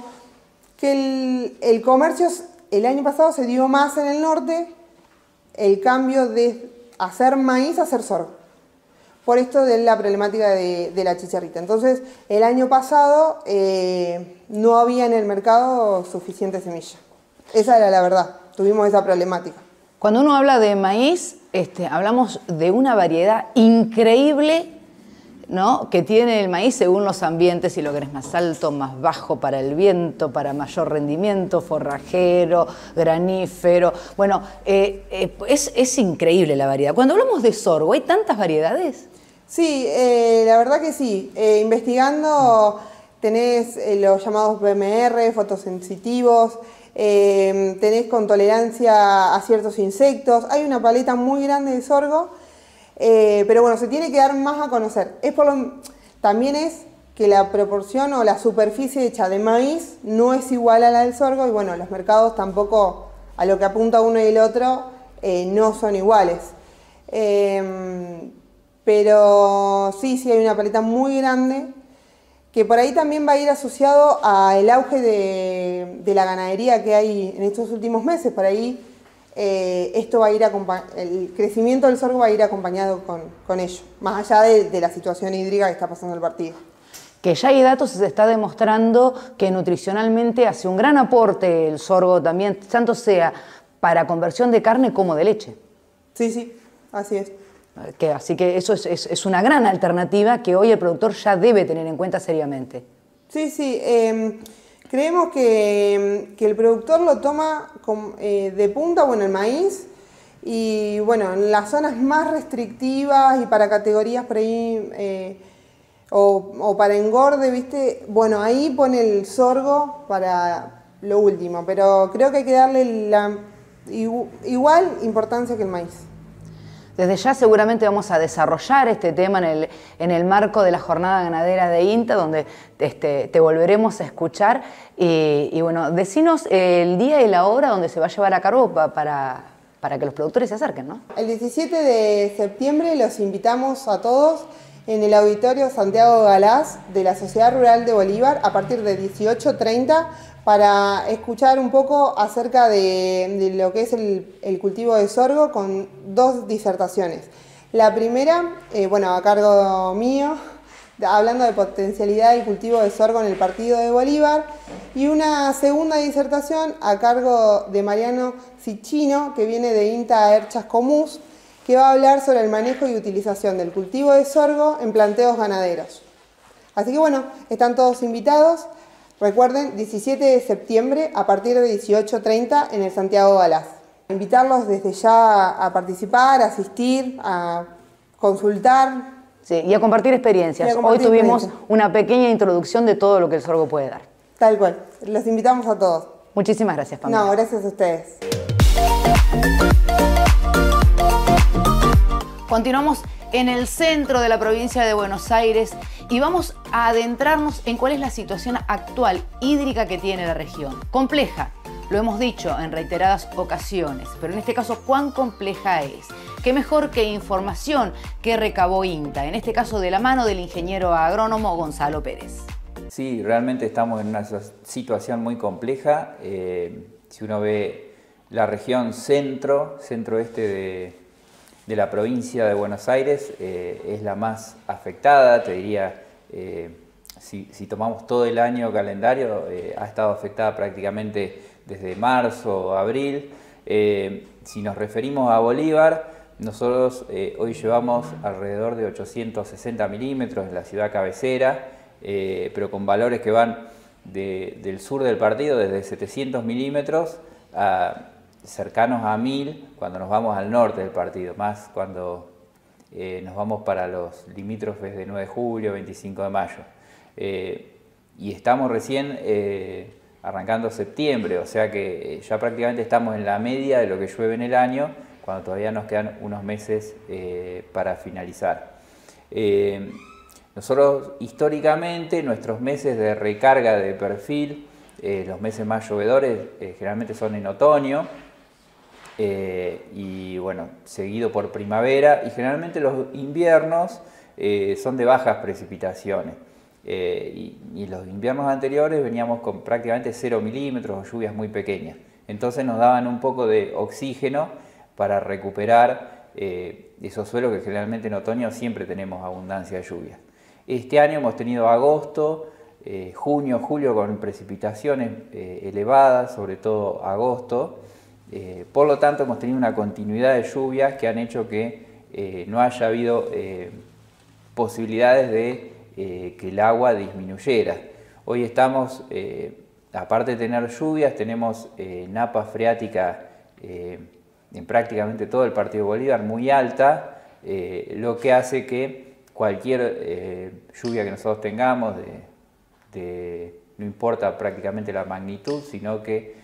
Speaker 8: que el comercio el año pasado se dio más en el norte, el cambio de hacer maíz a hacer sorgo, por esto de la problemática de la chicharrita. Entonces, el año pasado no había en el mercado suficiente semilla. Esa era la verdad, tuvimos esa problemática.
Speaker 2: Cuando uno habla de maíz, hablamos de una variedad increíble, ¿no?, que tiene el maíz según los ambientes, si lo querés más alto, más bajo, para el viento, para mayor rendimiento, forrajero, granífero. Bueno, es increíble la variedad. Cuando hablamos de sorgo, ¿hay tantas variedades?
Speaker 8: Sí, la verdad que sí. Investigando tenés los llamados BMR, fotosensitivos, tenés con tolerancia a ciertos insectos. Hay una paleta muy grande de sorgo, pero bueno, se tiene que dar más a conocer. También es que la proporción o la superficie hecha de maíz no es igual a la del sorgo y bueno, los mercados tampoco, a lo que apunta uno y el otro, no son iguales. Pero sí hay una paleta muy grande que por ahí también va a ir asociado al auge de la ganadería que hay en estos últimos meses. Por ahí esto va a ir el crecimiento del sorgo va a ir acompañado con ello, más allá de la situación hídrica que está pasando el partido.
Speaker 2: Que ya hay datos, se está demostrando que nutricionalmente hace un gran aporte el sorgo también, tanto sea para conversión de carne como de leche.
Speaker 8: Sí, así es.
Speaker 2: Así que eso es una gran alternativa que hoy el productor ya debe tener en cuenta seriamente.
Speaker 8: Sí, creemos que el productor lo toma de punta, bueno, el maíz, y bueno, en las zonas más restrictivas y para categorías por ahí, o para engorde, ¿viste? Bueno, ahí pone el sorgo para lo último, pero creo que hay que darle igual importancia que el maíz.
Speaker 2: Desde ya seguramente vamos a desarrollar este tema en el marco de la jornada ganadera de INTA, donde te volveremos a escuchar. Y bueno, decinos el día y la hora donde se va a llevar a cabo para que los productores se acerquen, ¿no?
Speaker 8: El 17 de septiembre los invitamos a todos en el Auditorio Santiago Galaz de la Sociedad Rural de Bolívar a partir de 18:30 para escuchar un poco acerca de lo que es el cultivo de sorgo con 2 disertaciones. La primera, a cargo mío, hablando de potencialidad del cultivo de sorgo en el partido de Bolívar, y una segunda disertación a cargo de Mariano Cichino, que viene de INTA Erchas Comús, que va a hablar sobre el manejo y utilización del cultivo de sorgo en planteos ganaderos. Así que bueno, están todos invitados. Recuerden, 17 de septiembre a partir de 18:30 en el Santiago Galaz. Invitarlos desde ya a participar, a asistir, a consultar.
Speaker 2: Sí, y a compartir experiencias. Hoy tuvimos una pequeña introducción de todo lo que el sorgo puede dar.
Speaker 8: Tal cual. Los invitamos a todos.
Speaker 2: Muchísimas gracias, Pamela.
Speaker 8: No, gracias a ustedes.
Speaker 2: Continuamos en el centro de la provincia de Buenos Aires y vamos a adentrarnos en cuál es la situación actual hídrica que tiene la región. Compleja, lo hemos dicho en reiteradas ocasiones, pero en este caso, ¿cuán compleja es? qué mejor que información que recabó INTA, en este caso de la mano del ingeniero agrónomo Gonzalo Pérez.
Speaker 10: Sí, realmente estamos en una situación muy compleja. Si uno ve la región centro-oeste de la provincia de Buenos Aires, es la más afectada, te diría, si tomamos todo el año calendario, ha estado afectada prácticamente desde marzo, abril. Si nos referimos a Bolívar, nosotros hoy llevamos alrededor de 860 milímetros en la ciudad cabecera, pero con valores que van del sur del partido, desde 700 milímetros cercanos a 1000 cuando nos vamos al norte del partido, más cuando nos vamos para los limítrofes de 9 de julio, 25 de mayo. Y estamos recién arrancando septiembre, o sea que ya prácticamente estamos en la media de lo que llueve en el año, cuando todavía nos quedan unos meses para finalizar. Nosotros históricamente nuestros meses de recarga de perfil, los meses más llovedores generalmente son en otoño y bueno, seguido por primavera, y generalmente los inviernos son de bajas precipitaciones. Y los inviernos anteriores veníamos con prácticamente 0 milímetros o lluvias muy pequeñas. Entonces nos daban un poco de oxígeno para recuperar esos suelos que generalmente en otoño siempre tenemos abundancia de lluvias. Este año hemos tenido agosto, junio, julio con precipitaciones elevadas, sobre todo agosto. Por lo tanto hemos tenido una continuidad de lluvias que han hecho que no haya habido posibilidades de que el agua disminuyera. Hoy estamos, aparte de tener lluvias, tenemos napa freática en prácticamente todo el partido Bolívar muy alta, lo que hace que cualquier lluvia que nosotros tengamos, no importa prácticamente la magnitud, sino que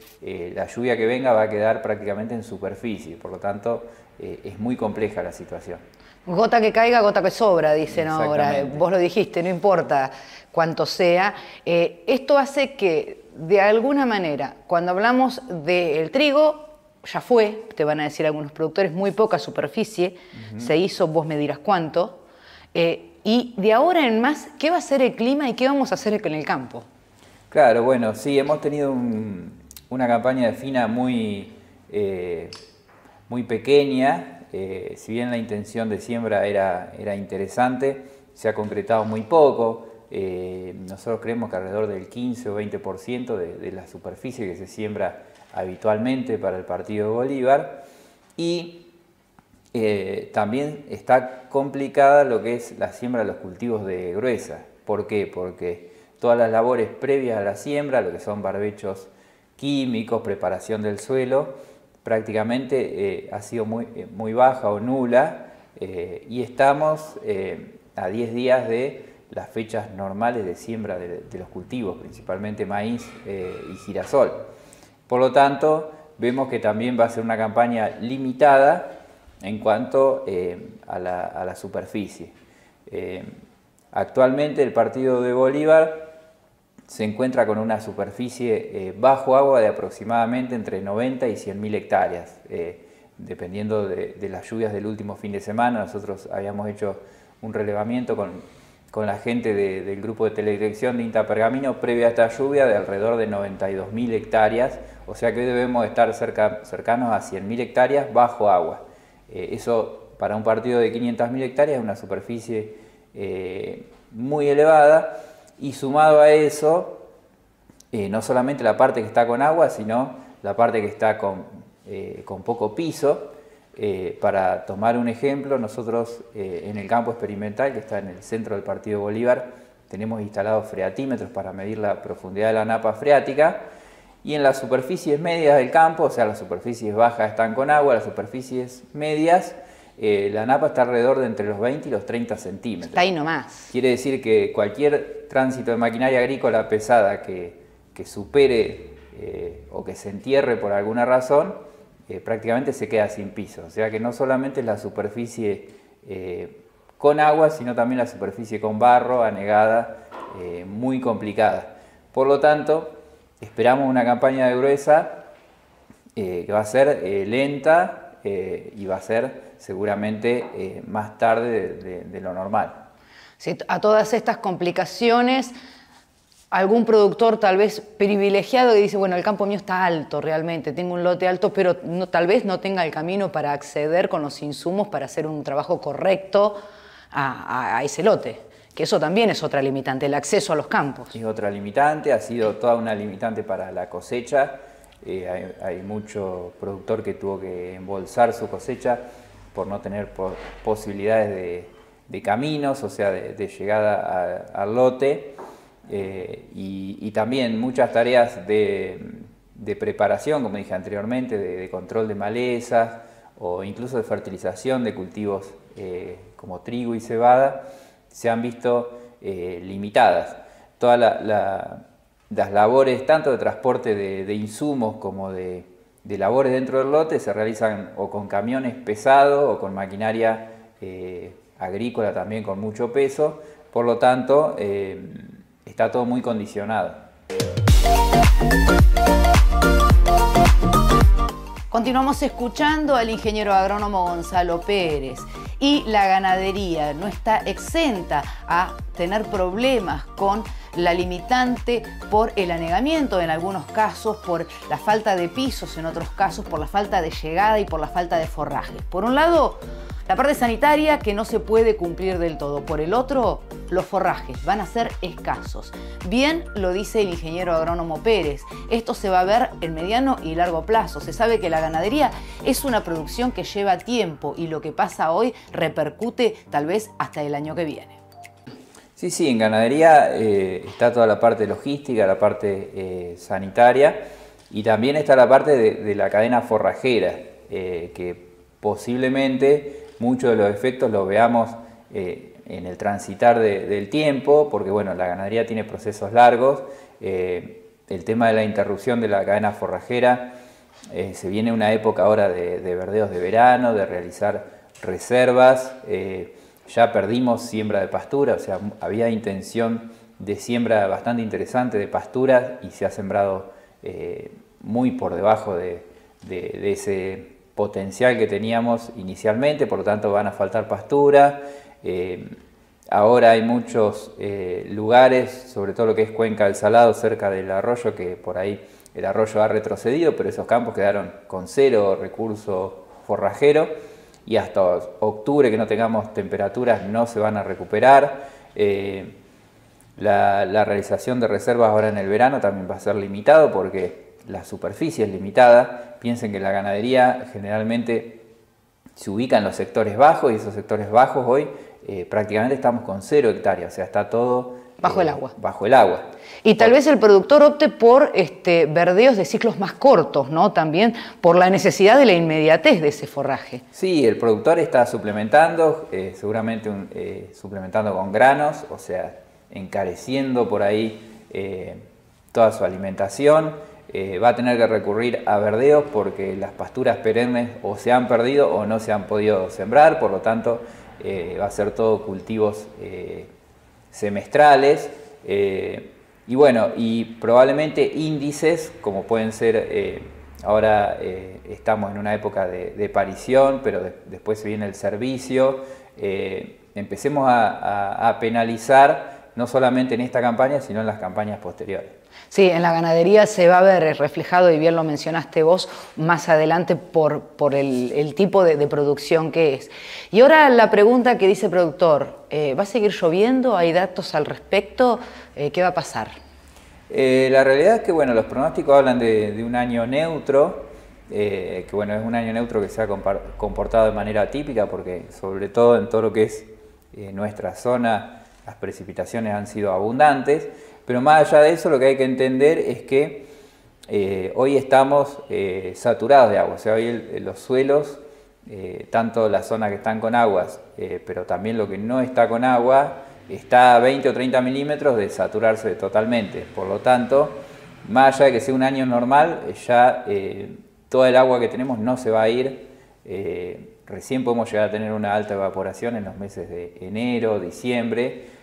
Speaker 10: la lluvia que venga va a quedar prácticamente en superficie, por lo tanto es muy compleja la situación.
Speaker 2: Gota que caiga, gota que sobra, dicen ahora. Vos lo dijiste, no importa cuánto sea. Esto hace que, de alguna manera, cuando hablamos del trigo, ya fue, te van a decir algunos productores, muy poca superficie, se hizo, vos me dirás cuánto. Y de ahora en más, ¿qué va a hacer el clima y qué vamos a hacer con el campo?
Speaker 10: Claro, bueno, sí, hemos tenido una campaña de fina muy pequeña. Si bien la intención de siembra era interesante, se ha concretado muy poco. Nosotros creemos que alrededor del 15 o 20% de la superficie que se siembra habitualmente para el partido de Bolívar. Y también está complicada lo que es la siembra de los cultivos de gruesa. ¿Por qué? Porque todas las labores previas a la siembra, lo que son barbechos químicos, preparación del suelo, prácticamente ha sido muy baja o nula, y estamos a 10 días de las fechas normales de siembra de los cultivos, principalmente maíz y girasol. Por lo tanto, vemos que también va a ser una campaña limitada en cuanto a la superficie. Actualmente el partido de Bolívar se encuentra con una superficie bajo agua de aproximadamente entre 90 y 100.000 hectáreas, dependiendo de las lluvias del último fin de semana. Nosotros habíamos hecho un relevamiento con la gente del grupo de teledirección de INTA Pergamino previa a esta lluvia de alrededor de 92.000 hectáreas, o sea que hoy debemos estar cercanos a 100.000 hectáreas bajo agua. Eso para un partido de 500.000 hectáreas es una superficie muy elevada. Y sumado a eso, no solamente la parte que está con agua, sino la parte que está con poco piso. Para tomar un ejemplo, nosotros en el campo experimental, que está en el centro del partido Bolívar, tenemos instalados freatímetros para medir la profundidad de la napa freática. Y en las superficies medias del campo, o sea, las superficies bajas están con agua, las superficies medias, la napa está alrededor de entre los 20 y los 30 centímetros.
Speaker 2: Está ahí nomás.
Speaker 10: Quiere decir que cualquier tránsito de maquinaria agrícola pesada que supere o que se entierre por alguna razón, prácticamente se queda sin piso. O sea que no solamente es la superficie con agua, sino también la superficie con barro, anegada, muy complicada. Por lo tanto, esperamos una campaña de gruesa que va a ser lenta, y va a ser seguramente más tarde de lo normal.
Speaker 2: Sí, a todas estas complicaciones, algún productor tal vez privilegiado que dice, bueno, el campo mío está alto realmente, tengo un lote alto, pero tal vez no tenga el camino para acceder con los insumos para hacer un trabajo correcto a ese lote. Que eso también es otra limitante, el acceso a los campos.
Speaker 10: Es otra limitante, ha sido toda una limitante para la cosecha. Hay mucho productor que tuvo que embolsar su cosecha por no tener posibilidades de caminos, o sea, de llegada al lote. Y también muchas tareas de preparación, como dije anteriormente, de control de malezas o incluso de fertilización de cultivos como trigo y cebada, se han visto limitadas. Todas las labores, tanto de transporte de insumos como de labores dentro del lote, se realizan o con camiones pesados o con maquinaria agrícola también con mucho peso, por lo tanto está todo muy condicionado.
Speaker 2: Continuamos escuchando al ingeniero agrónomo Gonzalo Pérez. Y la ganadería no está exenta a tener problemas con la limitante por el anegamiento en algunos casos, por la falta de pisos en otros casos, por la falta de llegada y por la falta de forraje. Por un lado, la parte sanitaria que no se puede cumplir del todo. Por el otro, los forrajes van a ser escasos. Bien lo dice el ingeniero agrónomo Pérez. Esto se va a ver en mediano y largo plazo. Se sabe que la ganadería es una producción que lleva tiempo y lo que pasa hoy repercute tal vez hasta el año que viene.
Speaker 10: Sí, en ganadería está toda la parte logística, la parte sanitaria y también está la parte de la cadena forrajera, que posiblemente muchos de los efectos los veamos en el transitar del tiempo, porque bueno, la ganadería tiene procesos largos. El tema de la interrupción de la cadena forrajera, se viene una época ahora de verdeos de verano, de realizar reservas. Ya perdimos siembra de pastura, o sea, había intención de siembra bastante interesante de pastura y se ha sembrado muy por debajo de ese potencial que teníamos inicialmente, por lo tanto van a faltar pastura. Ahora hay muchos lugares, sobre todo lo que es Cuenca del Salado, cerca del arroyo, que por ahí el arroyo ha retrocedido, pero esos campos quedaron con cero recurso forrajero y hasta octubre que no tengamos temperaturas no se van a recuperar. La realización de reservas ahora en el verano también va a ser limitado porque la superficie es limitada. Piensen que la ganadería generalmente se ubica en los sectores bajos y esos sectores bajos hoy prácticamente estamos con 0 hectáreas, o sea, está todo
Speaker 2: bajo el agua.
Speaker 10: Bajo el agua.
Speaker 2: Y tal vez el productor opte por verdeos de ciclos más cortos, ¿no? También por la necesidad de la inmediatez de ese forraje.
Speaker 10: Sí, el productor está suplementando, seguramente suplementando con granos, o sea, encareciendo por ahí toda su alimentación. Va a tener que recurrir a verdeos porque las pasturas perennes o se han perdido o no se han podido sembrar, por lo tanto va a ser todo cultivos semestrales. Y bueno, y probablemente índices, como pueden ser, ahora estamos en una época de parición, pero después se viene el servicio, empecemos a penalizar no solamente en esta campaña, sino en las campañas posteriores.
Speaker 2: Sí, en la ganadería se va a ver reflejado, y bien lo mencionaste vos, más adelante por el tipo de producción que es. Y ahora la pregunta que dice el productor, ¿va a seguir lloviendo? ¿Hay datos al respecto? ¿Qué va a pasar?
Speaker 10: La realidad es que bueno, los pronósticos hablan de un año neutro, que bueno, es un año neutro que se ha comportado de manera atípica porque sobre todo en todo lo que es nuestra zona las precipitaciones han sido abundantes, pero más allá de eso lo que hay que entender es que hoy estamos saturados de agua, o sea, hoy los suelos, tanto las zonas que están con aguas, pero también lo que no está con agua, está a 20 o 30 milímetros de saturarse totalmente. Por lo tanto, más allá de que sea un año normal, ya toda el agua que tenemos no se va a ir. Recién podemos llegar a tener una alta evaporación en los meses de enero, diciembre.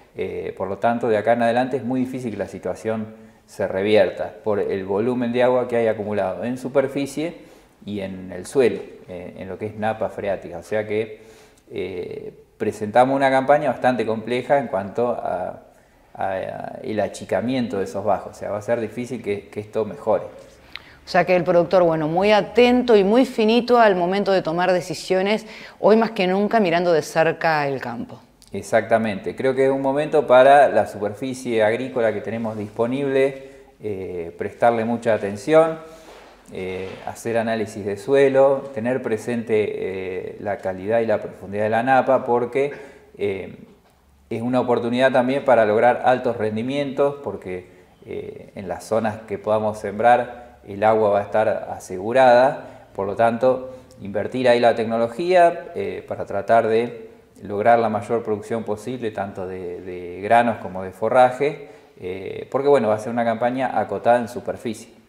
Speaker 10: Por lo tanto, de acá en adelante es muy difícil que la situación se revierta por el volumen de agua que hay acumulado en superficie y en el suelo, en lo que es napa freática. O sea que presentamos una campaña bastante compleja en cuanto a el achicamiento de esos bajos. O sea, va a ser difícil que esto mejore.
Speaker 2: O sea que el productor, bueno, muy atento y muy finito al momento de tomar decisiones, hoy más que nunca mirando de cerca el campo.
Speaker 10: Exactamente, creo que es un momento para la superficie agrícola que tenemos disponible, prestarle mucha atención, hacer análisis de suelo, tener presente la calidad y la profundidad de la napa, porque es una oportunidad también para lograr altos rendimientos, porque en las zonas que podamos sembrar el agua va a estar asegurada, por lo tanto invertir ahí la tecnología para tratar de lograr la mayor producción posible, tanto de granos como de forraje, porque bueno, va a ser una campaña acotada en superficie.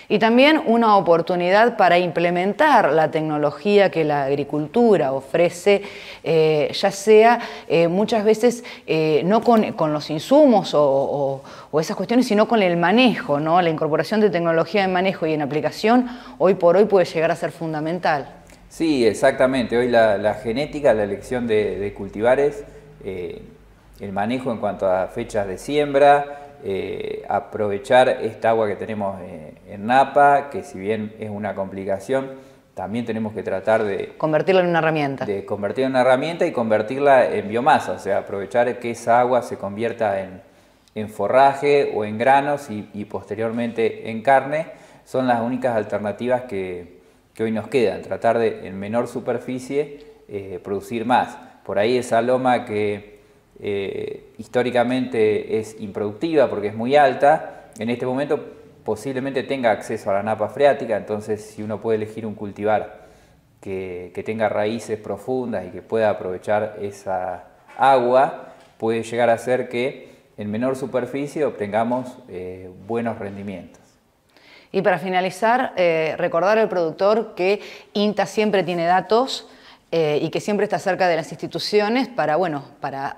Speaker 2: Y también una oportunidad para implementar la tecnología que la agricultura ofrece, ya sea muchas veces no con los insumos o esas cuestiones, sino con el manejo, ¿no? La incorporación de tecnología en manejo y en aplicación, hoy por hoy puede llegar a ser fundamental.
Speaker 10: Sí, exactamente. Hoy la genética, la elección de cultivares, el manejo en cuanto a fechas de siembra, aprovechar esta agua que tenemos en napa, que si bien es una complicación, también tenemos que tratar de
Speaker 2: convertirla en una herramienta.
Speaker 10: De convertirla en una herramienta y convertirla en biomasa, o sea, aprovechar que esa agua se convierta en forraje o en granos y posteriormente en carne. Son las únicas alternativas que hoy nos quedan, tratar de en menor superficie producir más. Por ahí esa loma que históricamente es improductiva porque es muy alta, en este momento posiblemente tenga acceso a la napa freática, entonces si uno puede elegir un cultivar que tenga raíces profundas y que pueda aprovechar esa agua, puede llegar a ser que en menor superficie obtengamos buenos rendimientos.
Speaker 2: Y para finalizar, recordar al productor que INTA siempre tiene datos y que siempre está cerca de las instituciones para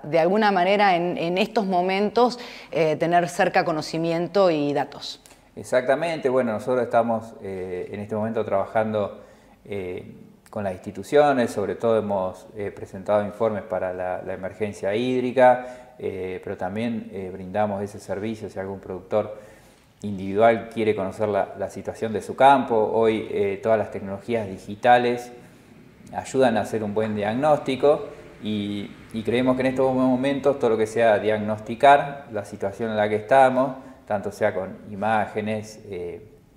Speaker 2: de alguna manera en estos momentos tener cerca conocimiento y datos.
Speaker 10: Exactamente, bueno, nosotros estamos en este momento trabajando con las instituciones, sobre todo hemos presentado informes para la emergencia hídrica, pero también brindamos ese servicio si algún productor individual quiere conocer la situación de su campo. Hoy todas las tecnologías digitales ayudan a hacer un buen diagnóstico y creemos que en estos momentos todo lo que sea diagnosticar la situación en la que estamos, tanto sea con imágenes,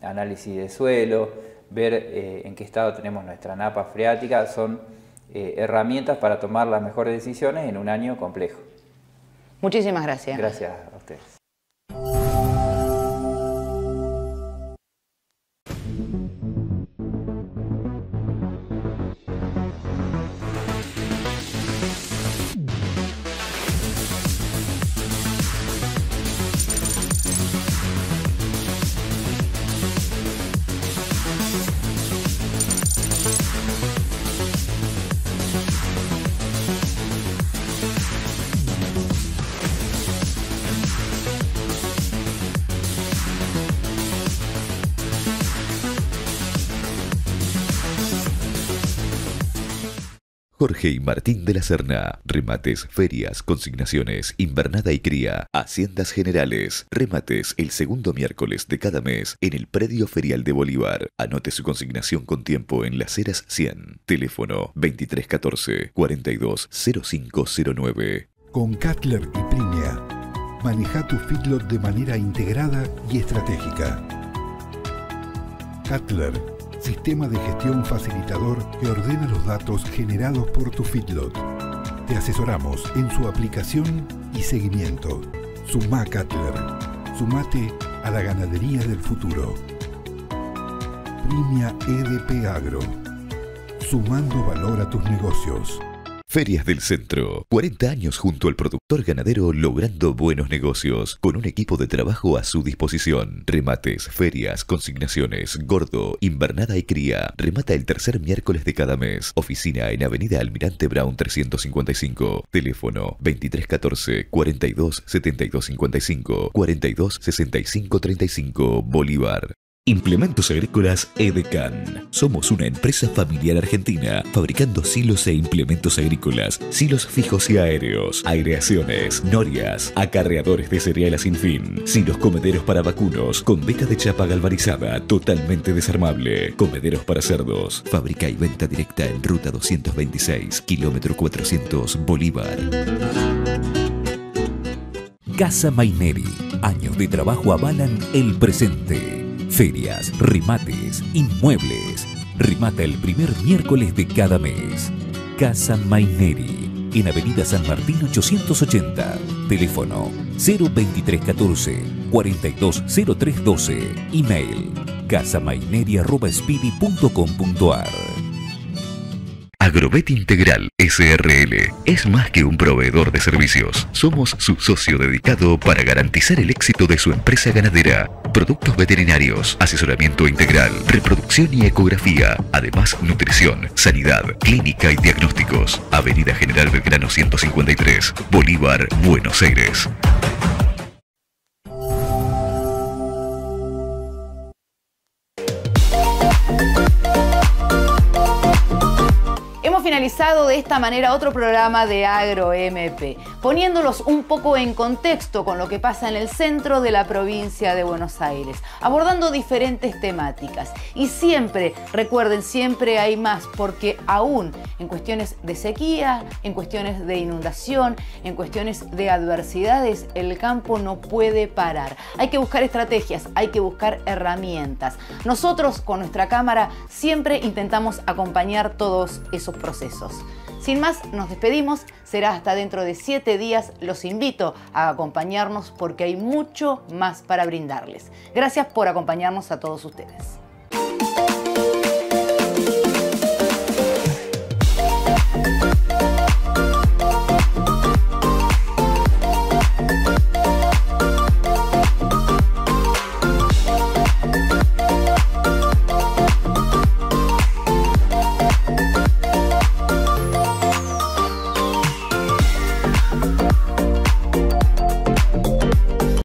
Speaker 10: análisis de suelo, ver en qué estado tenemos nuestra napa freática, son herramientas para tomar las mejores decisiones en un año complejo.
Speaker 2: Muchísimas gracias.
Speaker 10: Gracias a ustedes.
Speaker 1: Jorge y Martín de la Serna. Remates, ferias, consignaciones, invernada y cría, haciendas generales. Remates el segundo miércoles de cada mes en el predio ferial de Bolívar. Anote su consignación con tiempo en Las Heras 100. Teléfono 2314-420509.
Speaker 7: Con Cutler y Primia, maneja tu feedlot de manera integrada y estratégica. Cutler, sistema de gestión facilitador que ordena los datos generados por tu feedlot. Te asesoramos en su aplicación y seguimiento. Sumá Cutler. Sumate a la ganadería del futuro. Primia EDP Agro. Sumando valor a tus negocios.
Speaker 1: Ferias del Centro. 40 años junto al productor ganadero logrando buenos negocios, con un equipo de trabajo a su disposición. Remates, ferias, consignaciones, gordo, invernada y cría. Remata el tercer miércoles de cada mes. Oficina en Avenida Almirante Brown 355. Teléfono 2314-427255, 426535, Bolívar. Implementos Agrícolas Edecan. Somos una empresa familiar argentina fabricando silos e implementos agrícolas, silos fijos y aéreos, aireaciones, norias, acarreadores de cereal sin fin, silos comederos para vacunos con beca de chapa galvanizada totalmente desarmable, comederos para cerdos. Fábrica y venta directa en Ruta 226, kilómetro 400, Bolívar. Casa Maineri. Años de trabajo avalan el presente. Ferias, remates, inmuebles. Remata el primer miércoles de cada mes. Casa Maineri, en Avenida San Martín 880. Teléfono 02314 420312. Email casamaineri@speedy.com.ar. Agrovet Integral SRL es más que un proveedor de servicios. Somos su socio dedicado para garantizar el éxito de su empresa ganadera. Productos veterinarios, asesoramiento integral, reproducción y ecografía. Además, nutrición, sanidad, clínica y diagnósticos. Avenida General Belgrano 153, Bolívar, Buenos Aires.
Speaker 2: Finalizado de esta manera otro programa de Agro MP, poniéndolos un poco en contexto con lo que pasa en el centro de la provincia de Buenos Aires, abordando diferentes temáticas. Y siempre, recuerden, siempre hay más, porque aún en cuestiones de sequía, en cuestiones de inundación, en cuestiones de adversidades, el campo no puede parar. Hay que buscar estrategias, hay que buscar herramientas. Nosotros con nuestra cámara siempre intentamos acompañar todos esos procesos. Sin más, nos despedimos. Será hasta dentro de 7 días. Los invito a acompañarnos porque hay mucho más para brindarles. Gracias por acompañarnos a todos ustedes.